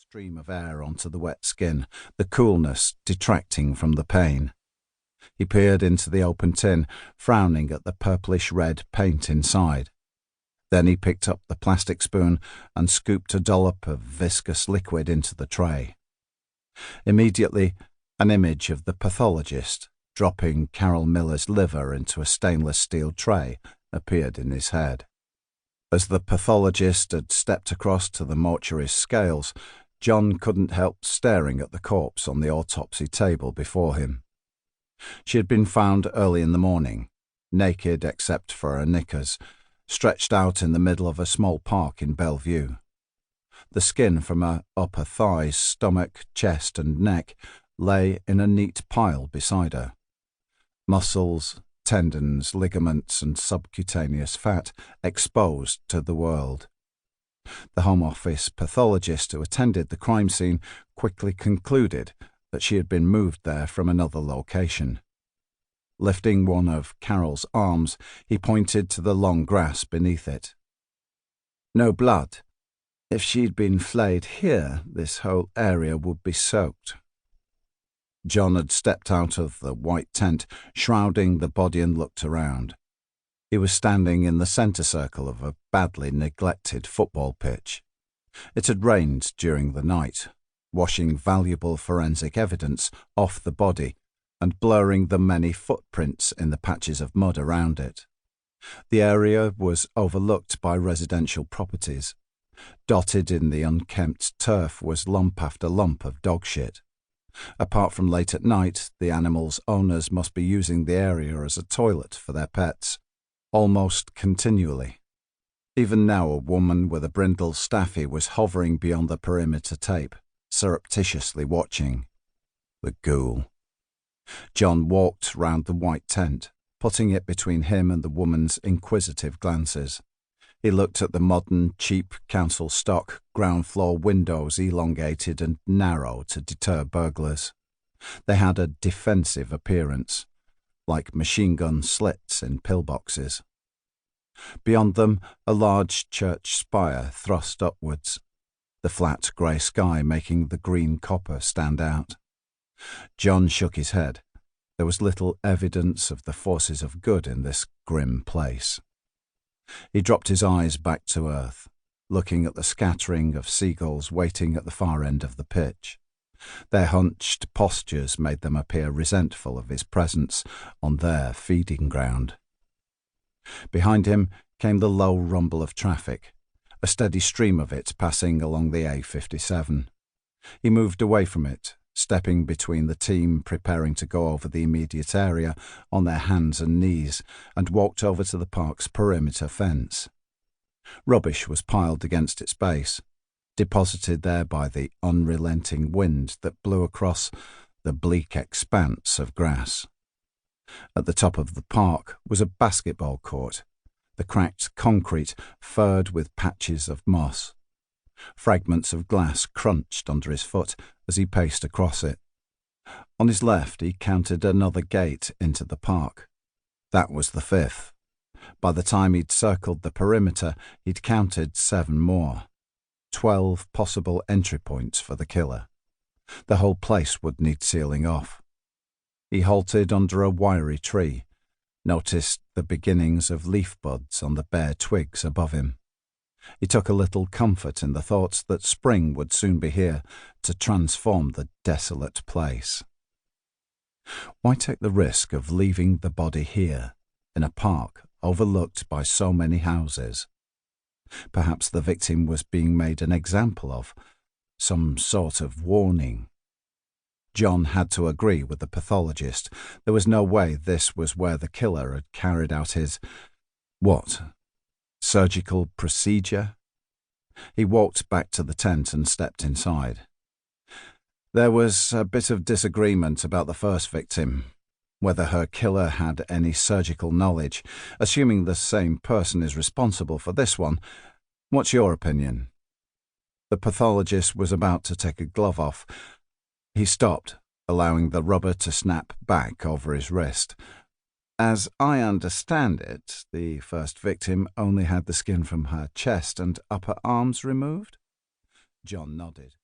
stream of air onto the wet skin, the coolness detracting from the pain. He peered into the open tin, frowning at the purplish-red paint inside. Then he picked up the plastic spoon and scooped a dollop of viscous liquid into the tray. Immediately, an image of the pathologist dropping Carol Miller's liver into a stainless steel tray appeared in his head. As the pathologist had stepped across to the mortuary's scales, Jon couldn't help staring at the corpse on the autopsy table before him. She had been found early in the morning, naked except for her knickers, stretched out in the middle of a small park in Belle Vue. The skin from her upper thighs, stomach, chest and neck lay in a neat pile beside her. Muscles, tendons, ligaments and subcutaneous fat exposed to the world. The Home Office pathologist who attended the crime scene quickly concluded that she had been moved there from another location. Lifting one of Carol's arms, he pointed to the long grass beneath it. No blood. If she'd been flayed here, this whole area would be soaked. Jon had stepped out of the white tent, shrouding the body, and looked around. He was standing in the centre circle of a badly neglected football pitch. It had rained during the night, washing valuable forensic evidence off the body and blurring the many footprints in the patches of mud around it. The area was overlooked by residential properties. Dotted in the unkempt turf was lump after lump of dog shit. Apart from late at night, the animals' owners must be using the area as a toilet for their pets, almost continually. Even now, a woman with a brindle staffy was hovering beyond the perimeter tape, surreptitiously watching. The ghoul. Jon walked round the white tent, putting it between him and the woman's inquisitive glances. He looked at the modern, cheap council stock ground-floor windows, elongated and narrow to deter burglars. They had a defensive appearance, like machine gun slits in pillboxes. Beyond them, a large church spire thrust upwards, the flat grey sky making the green copper stand out. Jon shook his head. There was little evidence of the forces of good in this grim place. He dropped his eyes back to earth, looking at the scattering of seagulls waiting at the far end of the pitch. Their hunched postures made them appear resentful of his presence on their feeding ground. Behind him came the low rumble of traffic, a steady stream of it passing along the A57. He moved away from it, stepping between the team preparing to go over the immediate area on their hands and knees, and walked over to the park's perimeter fence. Rubbish was piled against its base, deposited there by the unrelenting wind that blew across the bleak expanse of grass. At the top of the park was a basketball court, the cracked concrete furred with patches of moss. Fragments of glass crunched under his foot as he paced across it. On his left, he counted another gate into the park. That was the fifth. By the time he'd circled the perimeter, he'd counted 7 more. 12 possible entry points for the killer. The whole place would need sealing off. He halted under a wiry tree, noticed the beginnings of leaf buds on the bare twigs above him. He took a little comfort in the thoughts that spring would soon be here to transform the desolate place. Why take the risk of leaving the body here, in a park overlooked by so many houses? Perhaps the victim was being made an example of, some sort of warning. Jon had to agree with the pathologist. There was no way this was where the killer had carried out his... what? Surgical procedure? He walked back to the tent and stepped inside. There was a bit of disagreement about the first victim, whether her killer had any surgical knowledge. Assuming the same person is responsible for this one, what's your opinion? The pathologist was about to take a glove off. He stopped, allowing the rubber to snap back over his wrist. As I understand it, the first victim only had the skin from her chest and upper arms removed? Jon nodded.